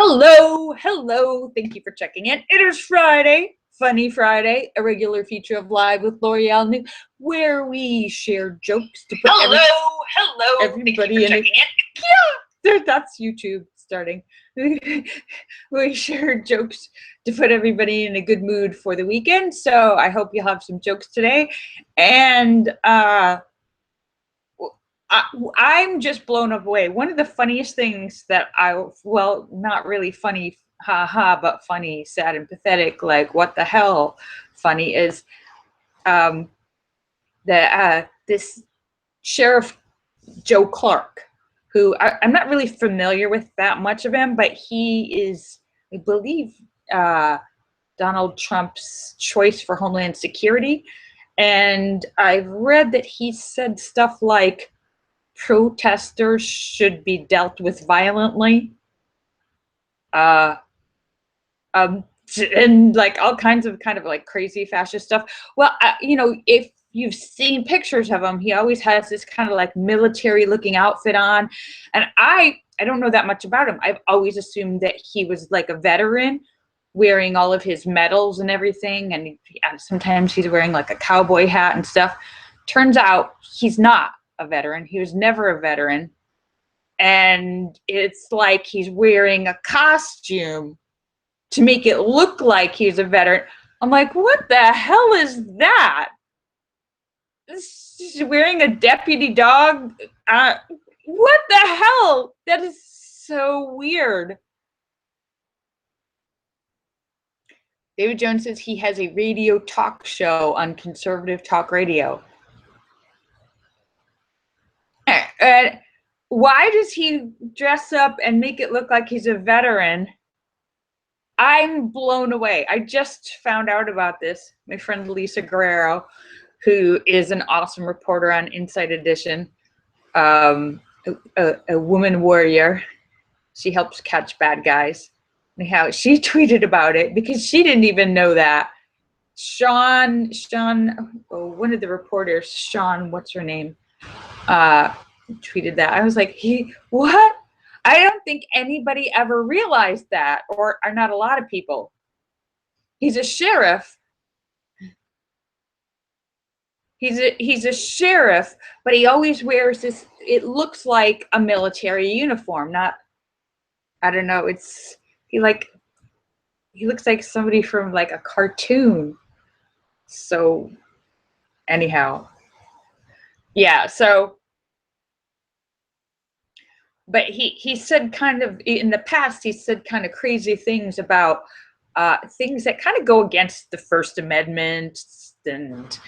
Hello. Thank you for checking in. It is Friday, Funny Friday, a regular feature of Live with Lorielle New, where we share jokes to put everybody in. Yeah, that's YouTube starting. We share jokes to put everybody in a good mood for the weekend. So I hope you'll have some jokes today. And I'm just blown away. One of the funniest things that well, not really funny, but funny, sad and pathetic, like what the hell funny is this Sheriff Joe Clark, who I'm not really familiar with that much of him, but he is, I believe, Donald Trump's choice for Homeland Security. And I've read that he said stuff like, protesters should be dealt with violently, and like all kinds of kind of like crazy fascist stuff. Well, if you've seen pictures of him, he always has this kind of like military looking outfit on, and I don't know that much about him. I've always assumed that he was like a veteran, wearing all of his medals and everything, and sometimes he's wearing like a cowboy hat and stuff. Turns out he's not a veteran. He was never a veteran. And it's like he's wearing a costume to make it look like he's a veteran. I'm like, what the hell is that? He's wearing a deputy dog. What the hell? That is so weird. David Jones says he has a radio talk show on conservative talk radio. Why does he dress up and make it look like he's a veteran? I'm blown away. I just found out about this. My friend Lisa Guerrero, who is an awesome reporter on Inside Edition, a woman warrior. She helps catch bad guys. Anyhow, she tweeted about it because she didn't even know that. Sean, one of the reporters, Sean, what's her name? Tweeted that. I was like, what? I don't think anybody ever realized that, or not a lot of people. He's a sheriff. He's a sheriff, but he always wears this, it looks like a military uniform. Not, I don't know, he looks like somebody from like a cartoon. So anyhow, yeah, so but he said kind of, in the past, he said kind of crazy things about things that kind of go against the First Amendment and,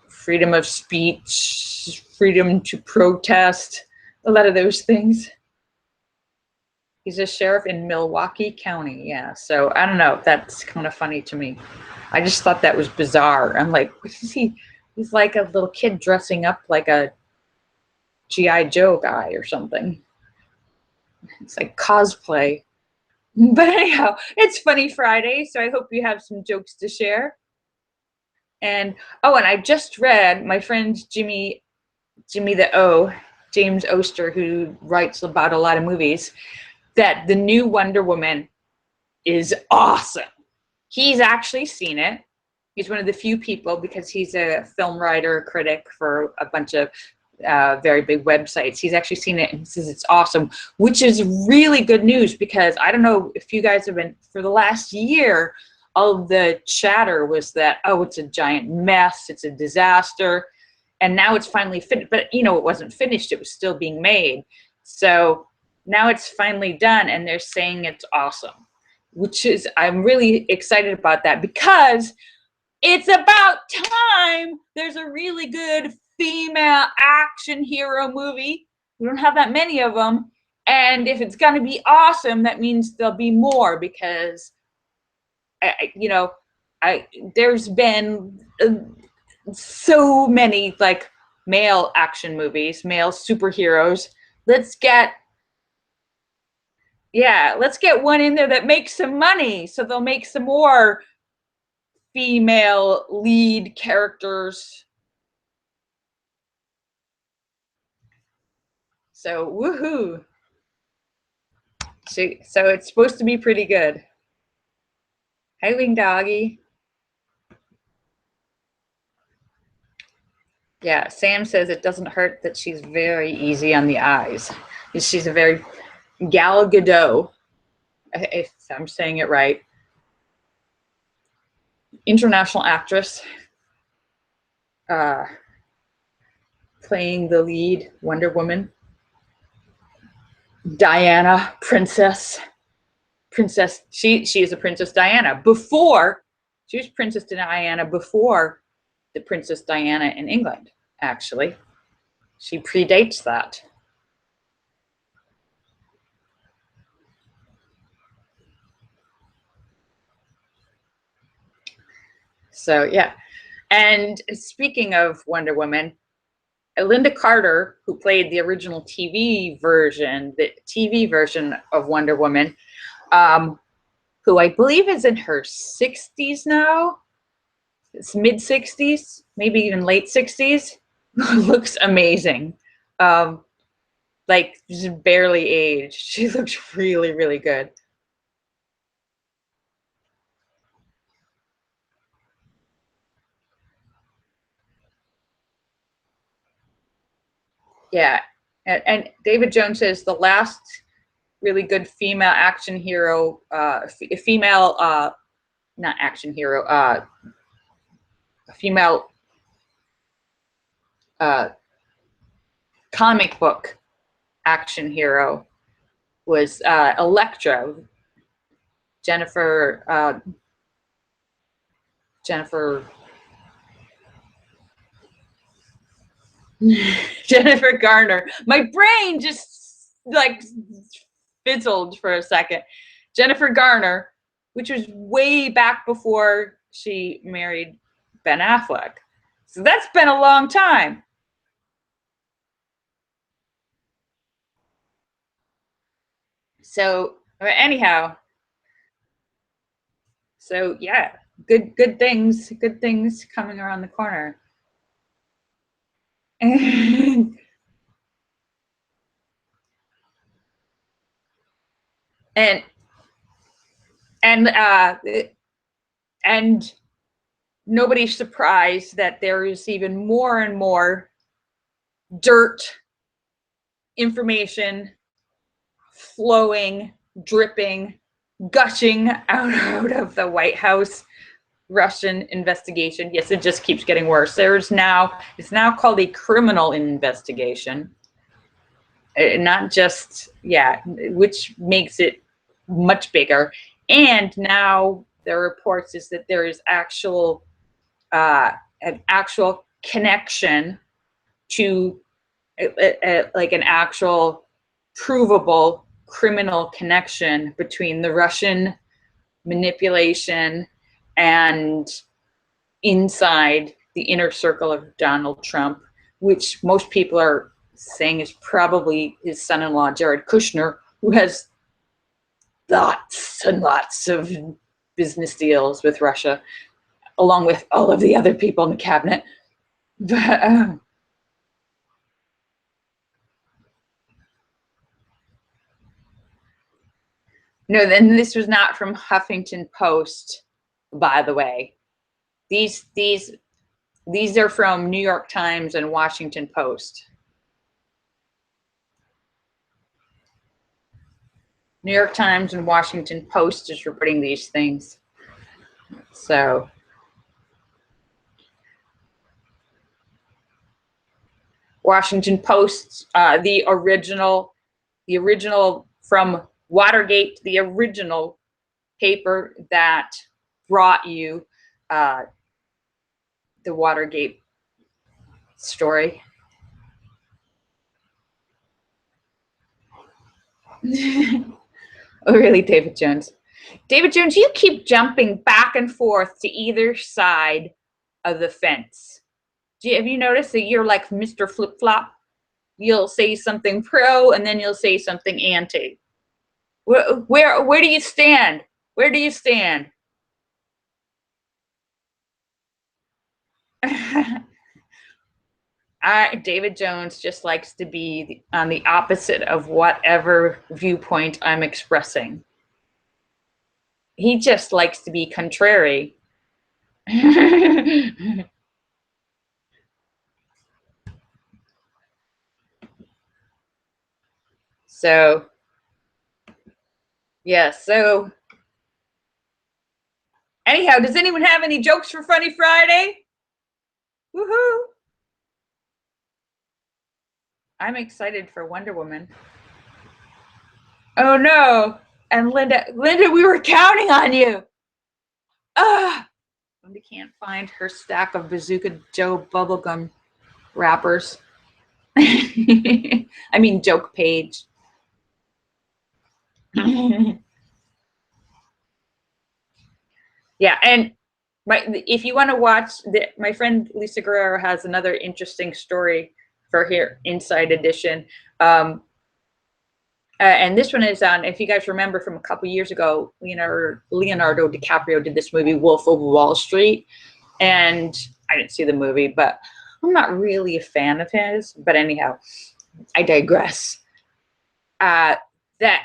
freedom of speech, freedom to protest, a lot of those things. He's a sheriff in Milwaukee County. Yeah. So I don't know. That's kind of funny to me. I just thought that was bizarre. I'm like, what is he? He's like a little kid dressing up like a G.I. Joe guy or something. It's like cosplay. But anyhow, it's Funny Friday, so I hope you have some jokes to share. And and I just read, my friend Jimmy James Oster, who writes about a lot of movies, that the new Wonder Woman is awesome. He's actually seen it. He's one of the few people, because he's a film writer, critic for a bunch of very big websites. He's actually seen it and he says it's awesome, which is really good news, because I don't know if you guys have been, for the last year, all of the chatter was that, it's a giant mess, it's a disaster, and now it's finally finished. But it wasn't finished, it was still being made. So now it's finally done, and they're saying it's awesome, which is, I'm really excited about that, because it's about time there's a really good female action hero movie. We don't have that many of them. And if it's going to be awesome, that means there'll be more, because, there's been so many like male action movies, male superheroes. Let's get one in there that makes some money, so they'll make some more female lead characters. So woohoo. So it's supposed to be pretty good. Hi, Wing Doggy. Yeah, Sam says it doesn't hurt that she's very easy on the eyes. She's a very Gal Gadot, if I'm saying it right. International actress, playing the lead Wonder Woman. Diana, princess. She is a Princess Diana. Before, she was Princess Diana before the Princess Diana in England, actually. She predates that. So yeah. And speaking of Wonder Woman, Linda Carter, who played the original TV version of Wonder Woman, who I believe is in her 60s now, it's mid 60s, maybe even late 60s, looks amazing. Like just barely aged. She looks really, really good. Yeah. And David Jones says the last really good female action hero, female, not action hero, female comic book action hero was Elektra, Jennifer Jennifer Garner. My brain just like fizzled for a second. Jennifer Garner, which was way back before she married Ben Affleck. So that's been a long time. So anyhow, so yeah, good things coming around the corner. and and and and nobody's surprised that there is even more and more dirt information flowing, dripping, gushing out of the White House Russian investigation. Yes, it just keeps getting worse. It's now called a criminal investigation. Not just, yeah, which makes it much bigger. And now the reports is that there is an actual connection to like an actual provable criminal connection between the Russian manipulation and inside the inner circle of Donald Trump, which most people are saying is probably his son-in-law, Jared Kushner, who has lots and lots of business deals with Russia, along with all of the other people in the cabinet. But, no, then this was not from Huffington Post, by the way. These are from New York Times and Washington Post. New York Times and Washington Post is reporting these things. So Washington Post, the original from Watergate, the original paper that brought you the Watergate story. Oh, really, David Jones? David Jones, you keep jumping back and forth to either side of the fence. Have you noticed that you're like Mr. Flip Flop? You'll say something pro and then you'll say something anti. Where do you stand? Where do you stand? David Jones just likes to be on the opposite of whatever viewpoint I'm expressing. He just likes to be contrary. So, yeah, so anyhow, does anyone have any jokes for Funny Friday? Woohoo! I'm excited for Wonder Woman. Oh no. And Linda, we were counting on you. Ah, Linda can't find her stack of Bazooka Joe bubblegum wrappers. I mean, joke page. Yeah, and if you want to watch, my friend Lisa Guerrero has another interesting story for here Inside Edition. And this one is on, if you guys remember from a couple years ago, Leonardo DiCaprio did this movie, Wolf of Wall Street. And I didn't see the movie, but I'm not really a fan of his. But anyhow, I digress. That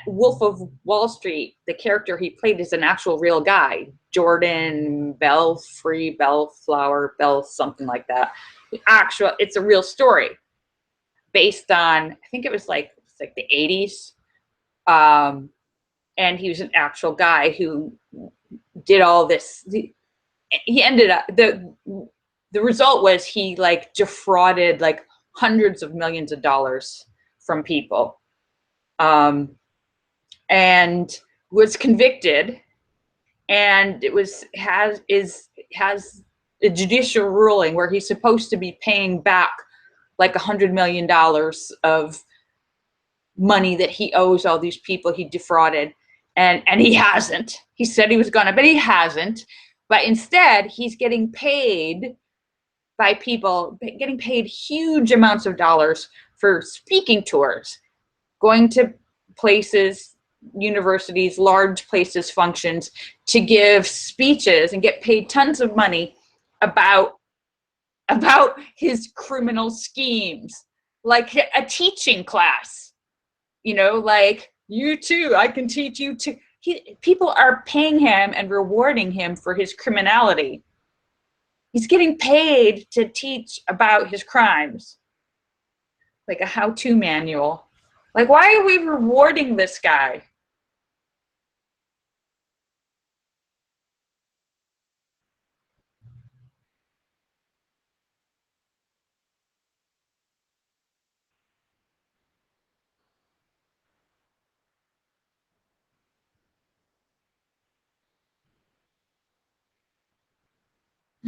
Wolf of Wall Street, the character he played is an actual real guy, Jordan Bellflower, something like that. It's a real story based on, I think it's like the 80s. And he was an actual guy who did all this. He ended up, the result was he like defrauded like hundreds of millions of dollars from people. And was convicted, and has a judicial ruling where he's supposed to be paying back like $100 million of money that he owes all these people he defrauded, and he hasn't. He said he was gonna, but he hasn't. But instead, he's getting paid by people, getting paid huge amounts of dollars for speaking tours, going to places, universities, large places, functions, to give speeches and get paid tons of money about his criminal schemes, like a teaching class, like, you too, I can teach you too. People are paying him and rewarding him for his criminality. He's getting paid to teach about his crimes, like a how-to manual. Like, why are we rewarding this guy?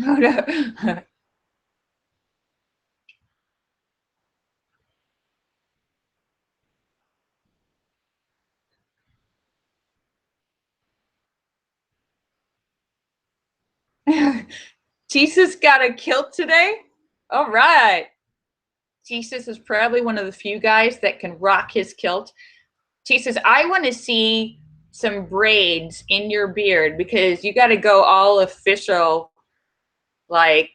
Oh, no. Jesus got a kilt today? All right. Jesus is probably one of the few guys that can rock his kilt. Jesus, I want to see some braids in your beard, because you got to go all official, like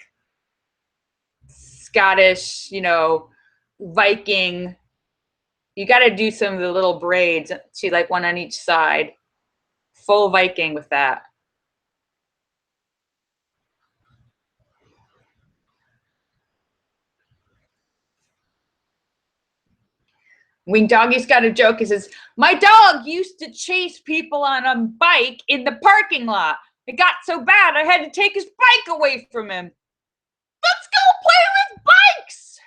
Scottish, Viking. You got to do some of the little braids, see, like one on each side. Full Viking with that. When Doggy's got a joke, he says, "My dog used to chase people on a bike in the parking lot. It got so bad I had to take his bike away from him. Let's go play with bikes."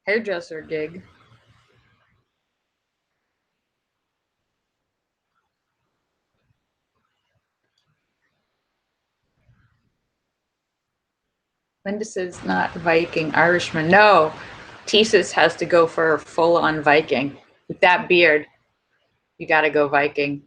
Hairdresser gig. Linda says not Viking, Irishman. No, Thesis has to go for full on Viking. With that beard, you got to go Viking.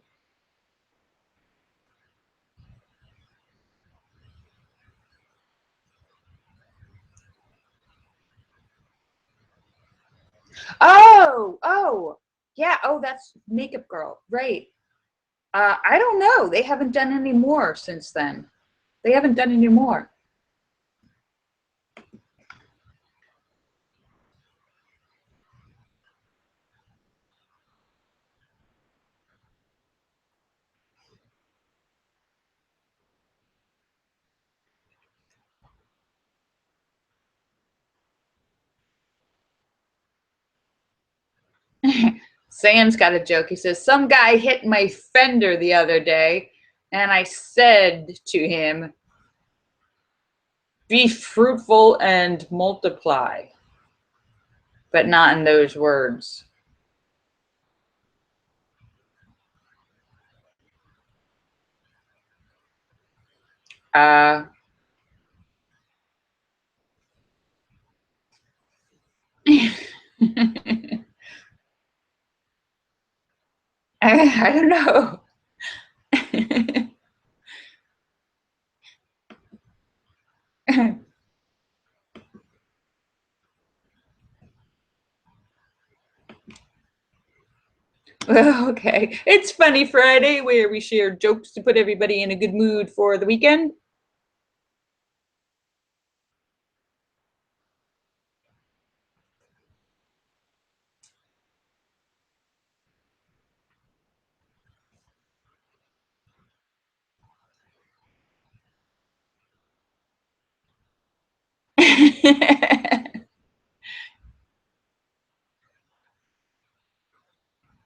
Oh, yeah. Oh, that's Makeup Girl, right? I don't know. They haven't done any more since then. They haven't done any more. Sam's got a joke. He says, some guy hit my fender the other day, and I said to him, be fruitful and multiply. But not in those words. Uh, I don't know. Okay. It's Funny Friday, where we share jokes to put everybody in a good mood for the weekend.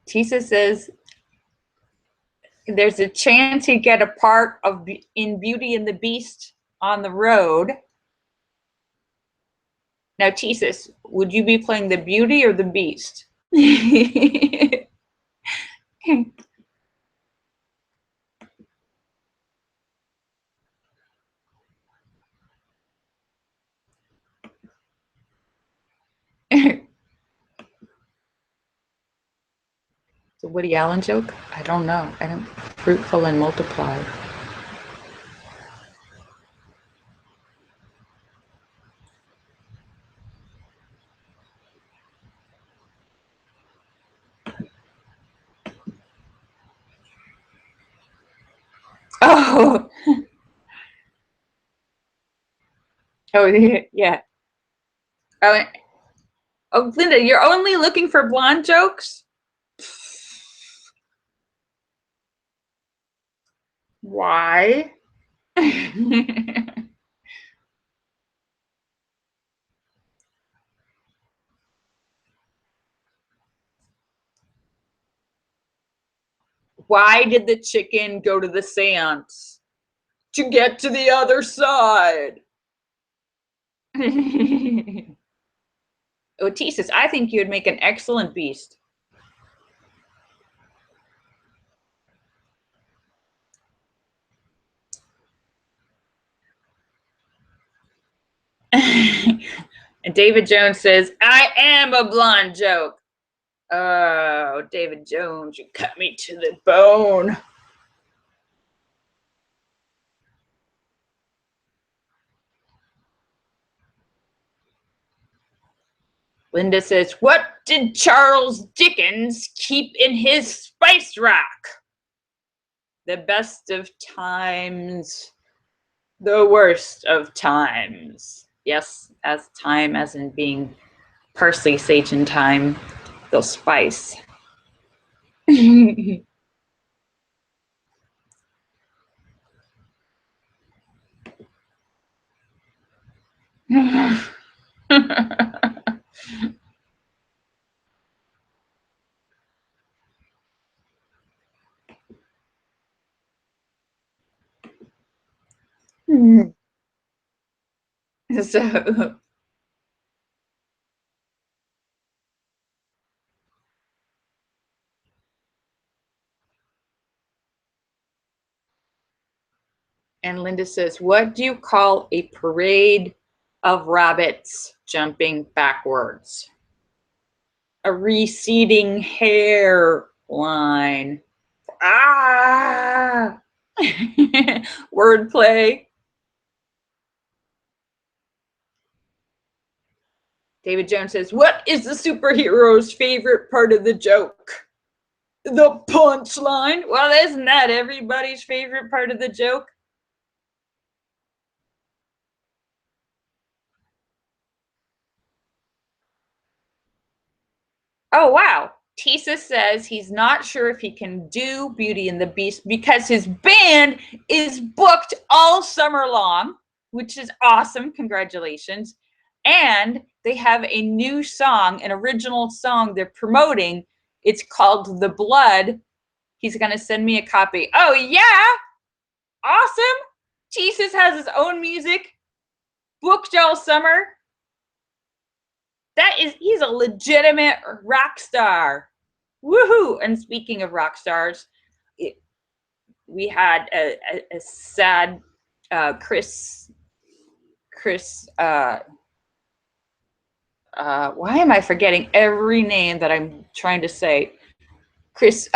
Tisa says there's a chance he'd get a part of in Beauty and the Beast on the road. Now, Tesis, would you be playing the Beauty or the Beast? The Woody Allen joke? I don't know. I don't. Fruitful and multiply. Oh, oh yeah. Oh, oh, Linda, you're only looking for blonde jokes? Why? Why did the chicken go to the seance? To get to the other side. Otisis, I think you'd make an excellent beast. And David Jones says, I am a blonde joke. Oh, David Jones, you cut me to the bone. Linda says, what did Charles Dickens keep in his spice rack? The best of times, the worst of times. Yes, as time as in being parsley, sage, and thyme. They'll spice. So, and Linda says, what do you call a parade of rabbits jumping backwards. A receding hairline. Ah! Wordplay. David Jones says, what is the superhero's favorite part of the joke? The punchline. Well, isn't that everybody's favorite part of the joke? Oh, wow. Tisa says he's not sure if he can do Beauty and the Beast because his band is booked all summer long, which is awesome. Congratulations. And they have a new song, an original song they're promoting. It's called The Blood. He's going to send me a copy. Oh, yeah. Awesome. Jesus has his own music booked all summer. He's a legitimate rock star. Woohoo! And speaking of rock stars, we had a sad Chris, why am I forgetting every name that I'm trying to say? Chris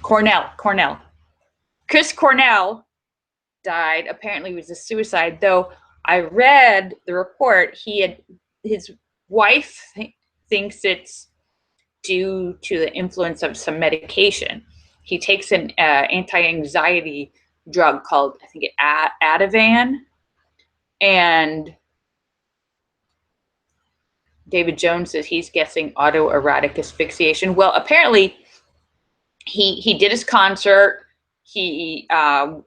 Cornell. Chris Cornell died. Apparently it was a suicide, though I read the report. His wife thinks it's due to the influence of some medication. He takes an anti-anxiety drug called, I think, Ativan. And David Jones says he's guessing autoerotic asphyxiation. Well, apparently he did his concert. He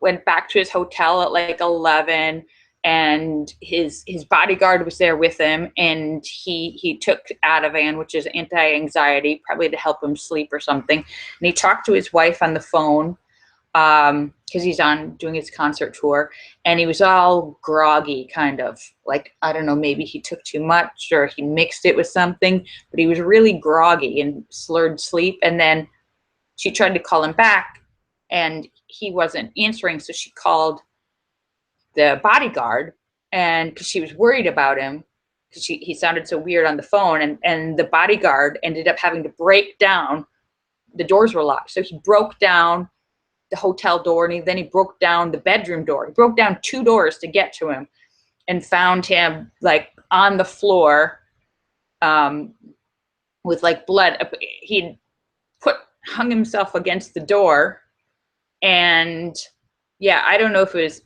went back to his hotel at like 11, and his bodyguard was there with him, and he took Ativan, which is anti-anxiety, probably to help him sleep or something. And he talked to his wife on the phone because he's doing his concert tour, and he was all groggy, kind of like, I don't know, maybe he took too much or he mixed it with something, but he was really groggy and slurred sleep. And then she tried to call him back and he wasn't answering, so she called the bodyguard, and because she was worried about him because he sounded so weird on the phone, and the bodyguard ended up having to break down. The doors were locked, so he broke down the hotel door, and then he broke down the bedroom door. He broke down 2 doors to get to him, and found him like on the floor with like blood. He'd hung himself against the door, and yeah, I don't know if it was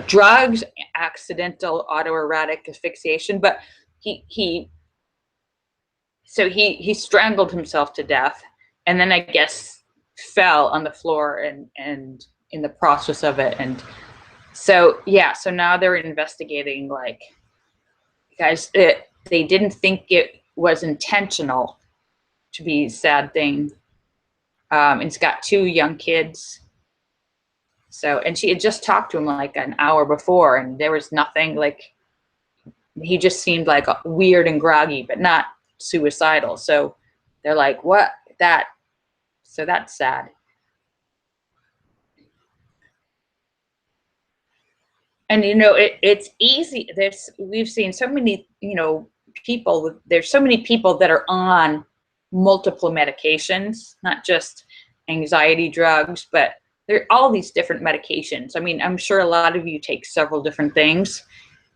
drugs, accidental autoerotic asphyxiation, but he strangled himself to death, and then I guess fell on the floor and in the process of it. And so yeah, so now they're investigating, like, guys, they didn't think it was intentional to be a sad thing. And it's got 2 young kids. So, and she had just talked to him like an hour before, and there was nothing, like, he just seemed like weird and groggy, but not suicidal. So they're like, what? So that's sad. And it's easy. We've seen so many, people. There's so many people that are on multiple medications, not just anxiety drugs, but there are all these different medications. I mean, I'm sure a lot of you take several different things,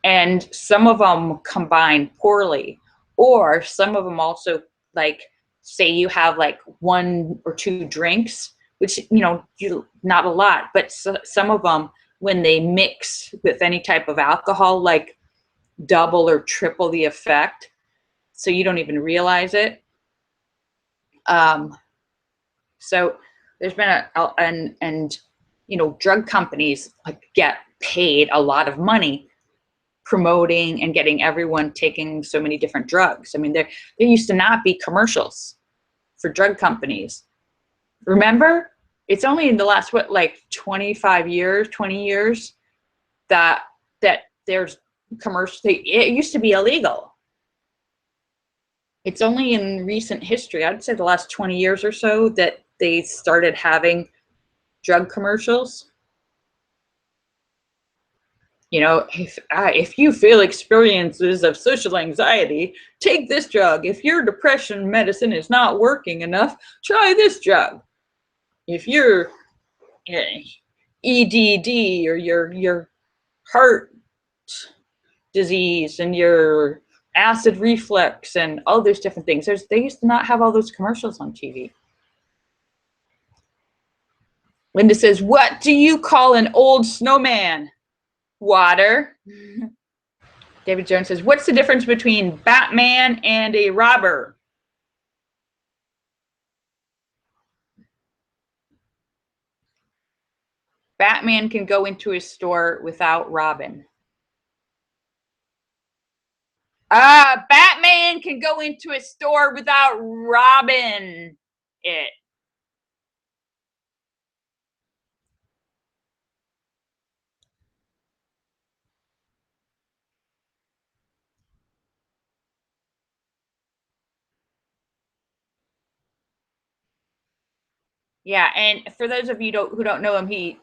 and some of them combine poorly, or some of them also, like, say you have like 1 or 2 drinks, which, not a lot, but some of them, when they mix with any type of alcohol, like double or triple the effect, so you don't even realize it. So there's been drug companies like get paid a lot of money promoting and getting everyone taking so many different drugs. I mean, there used to not be commercials for drug companies. Remember? It's only in the last, 25 years, 20 years that there's commercial. It used to be illegal. It's only in recent history, I'd say the last 20 years or so, that they started having drug commercials. You know, if you feel experiences of social anxiety, take this drug. If your depression medicine is not working enough, try this drug. If you're EDD or your heart disease and your acid reflux and all those different things. They used to not have all those commercials on TV. Linda says, what do you call an old snowman? Water. David Jones says, what's the difference between Batman and a robber? Batman can go into a store without robbing. Batman can go into a store without robbing it. Yeah, and for those of you who don't know him, he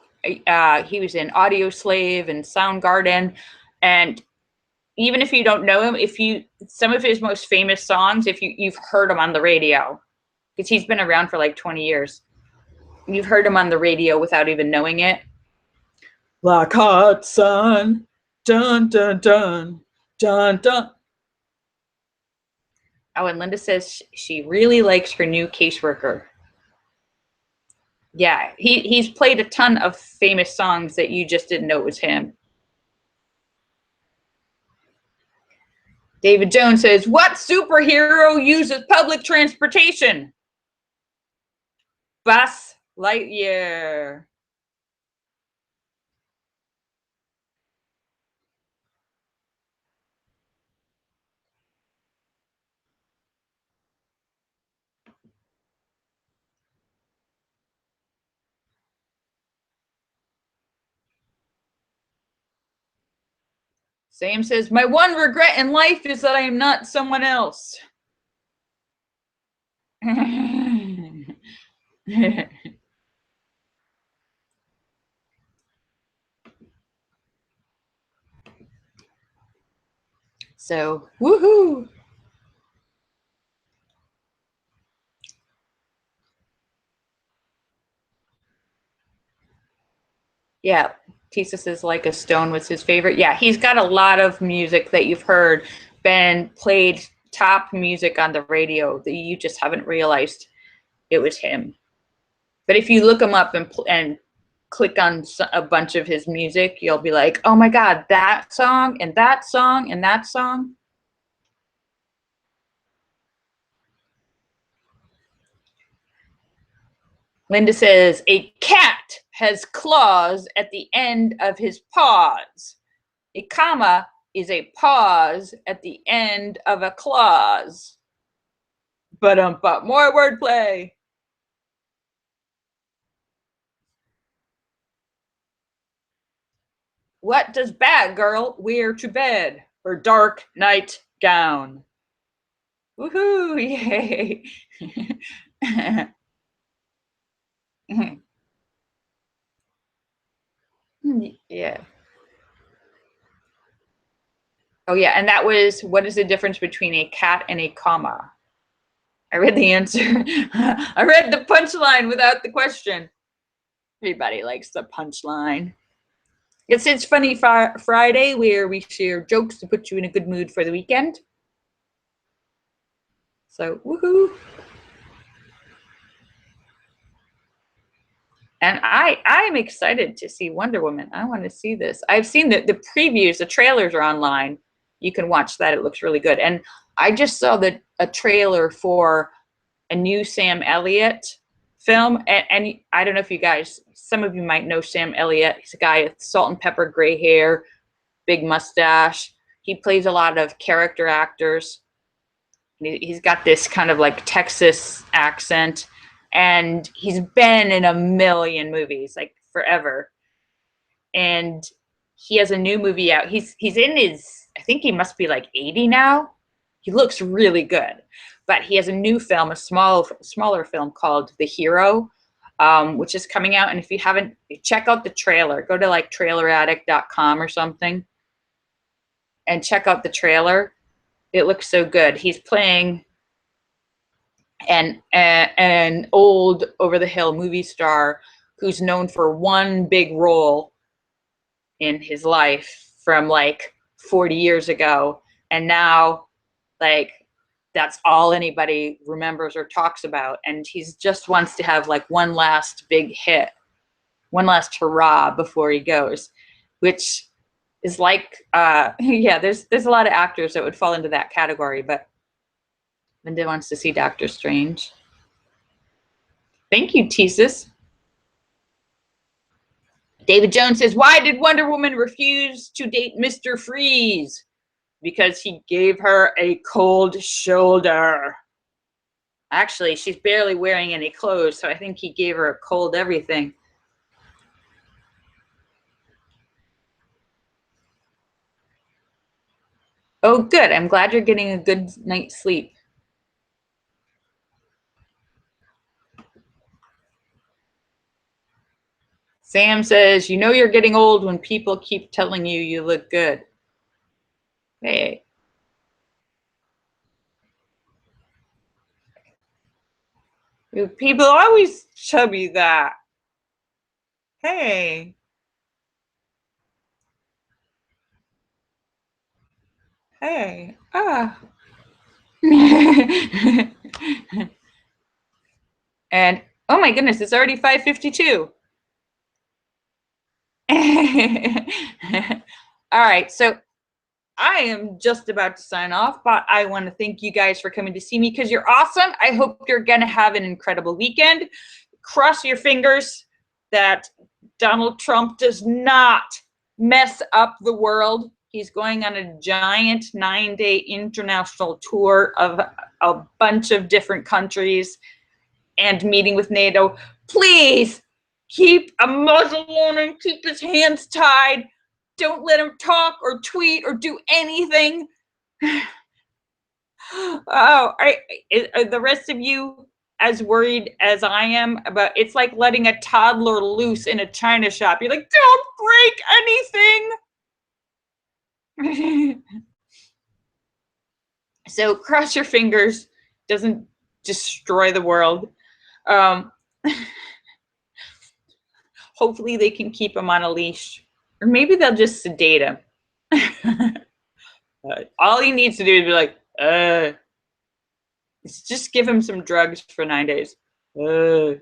was in Audio Slave and Soundgarden, and even if you don't know him, some of his most famous songs, if you've heard him on the radio, because he's been around for like 20 years, you've heard him on the radio without even knowing it. Like hot sun, dun dun dun dun dun. Oh, and Linda says she really likes her new caseworker. Yeah, he's played a ton of famous songs that you just didn't know it was him. David Jones says, what superhero uses public transportation? Buzz Lightyear. Sam says, my one regret in life is that I am not someone else. So, woohoo. Yeah, Tisa says Like a Stone was his favorite. Yeah, he's got a lot of music that you've heard been played top music on the radio that you just haven't realized it was him. But if you look him up and click on a bunch of his music, you'll be like, oh my God, that song and that song and that song. Linda says, a cat has claws at the end of his paws. A comma is a pause at the end of a clause. But more wordplay. What does bad girl wear to bed? Her dark night gown. Woohoo! Yay! Yeah. Oh yeah, and that was, what is the difference between a cat and a comma? I read the answer. I read the punchline without the question. Everybody likes the punchline. It's Funny Friday, where we share jokes to put you in a good mood for the weekend. So, woohoo. And I am excited to see Wonder Woman. I want to see this. I've seen the previews, the trailers are online. You can watch that. It looks really good. And I just saw a trailer for a new Sam Elliott film. And I don't know if you guys, some of you might know Sam Elliott. He's a guy with salt and pepper gray hair, big mustache. He plays a lot of character actors. He's got this kind of like Texas accent. And he's been in a million movies, like forever. And he has a new movie out. He's in his, I think he must be like 80 now. He looks really good. But he has a new film, a smaller film called The Hero. which is coming out. And if you haven't, check out the trailer. Go to like traileraddict.com or something and check out the trailer. It looks so good. He's playing an old over-the-hill movie star who's known for one big role in his life from like 40 years ago. And now, like, that's all anybody remembers or talks about. And he's just wants to have like one last big hit, one last hurrah before he goes, which is like, yeah, there's a lot of actors that would fall into that category, but Linda wants to see Doctor Strange. Thank you, Tesis. David Jones says, why did Wonder Woman refuse to date Mr. Freeze? Because he gave her a cold shoulder. Actually, she's barely wearing any clothes, so I think he gave her a cold everything. Oh, good. I'm glad you're getting a good night's sleep. Sam says, you know you're getting old when people keep telling you you look good. Hey. People always tell me that. Hey. Hey. Ah. And oh my goodness, it's already 5:52. All right, so I am just about to sign off, but I want to thank you guys for coming to see me because you're awesome. I hope you're going to have an incredible weekend. Cross your fingers that Donald Trump does not mess up the world. He's going on a giant 9-day international tour of a bunch of different countries and meeting with NATO. Please keep a muzzle on him, keep his hands tied. Don't let him talk or tweet or do anything. Oh, are the rest of you as worried as I am about? It's like letting a toddler loose in a china shop. You're like, don't break anything. So cross your fingers, doesn't destroy the world. Hopefully they can keep him on a leash, or maybe they'll just sedate him. All he needs to do is be like, just give him some drugs for 9 days. And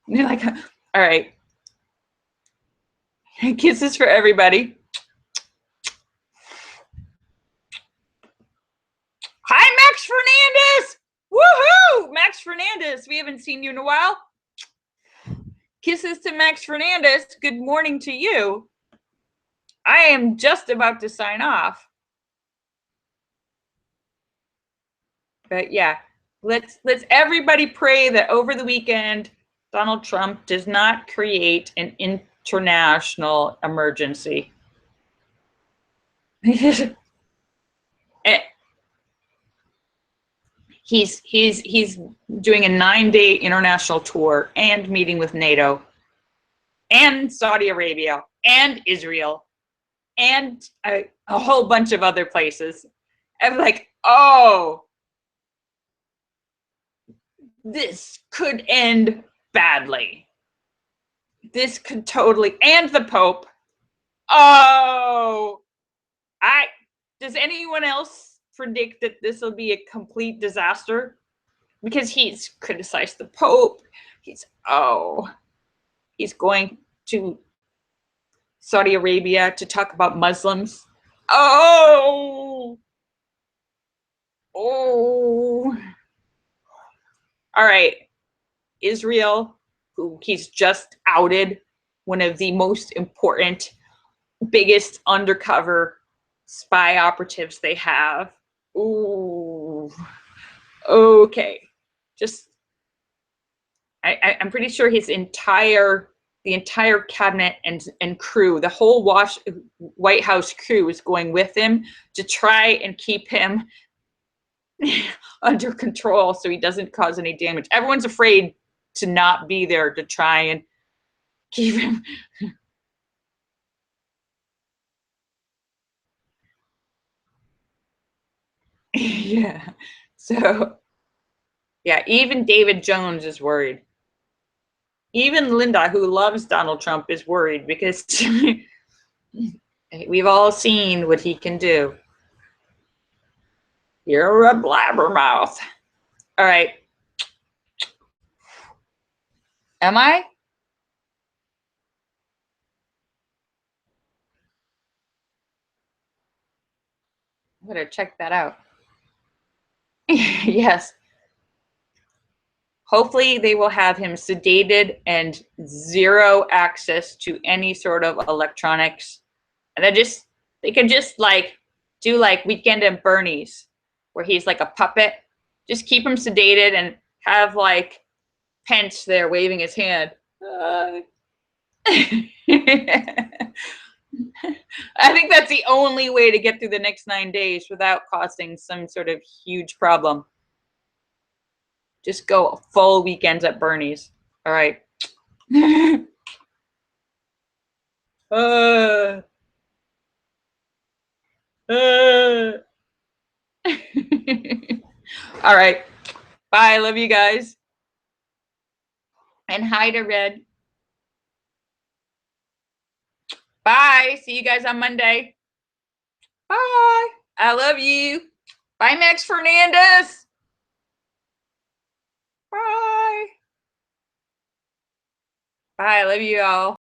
you're like, all right. Kisses for everybody. Hi, Max Fernandez. Woohoo! Max Fernandez, we haven't seen you in a while. Kisses to Max Fernandez. Good morning to you. I am just about to sign off. But yeah, let's everybody pray that over the weekend, Donald Trump does not create an international emergency. He's doing a 9-day international tour and meeting with NATO and Saudi Arabia and Israel and a whole bunch of other places. I'm like, oh, this could end badly. This could totally, and the Pope. Oh, does anyone else predict that this will be a complete disaster? Because he's criticized the Pope. He's going to Saudi Arabia to talk about Muslims. Oh. All right. Israel, who he's just outed, one of the most important, biggest undercover spy operatives they have. Ooh. Okay. Just, I'm pretty sure the entire cabinet and crew, the whole White House crew is going with him to try and keep him under control so he doesn't cause any damage. Everyone's afraid to not be there to try and keep him. Yeah. So, yeah, even David Jones is worried. Even Linda, who loves Donald Trump, is worried because we've all seen what he can do. You're a blabbermouth. All right. Am I? I better check that out. Yes. Hopefully they will have him sedated and zero access to any sort of electronics. And they can just like do like Weekend at Bernie's, where he's like a puppet. Just keep him sedated and have like Pence there waving his hand. I think that's the only way to get through the next 9 days without causing some sort of huge problem. Just go full Weekends at Bernie's. All right. uh, uh. All right. Bye. Love you guys. And hi to Red. Bye. See you guys on Monday. Bye. I love you. Bye, Max Fernandez. Bye. Bye. I love you all.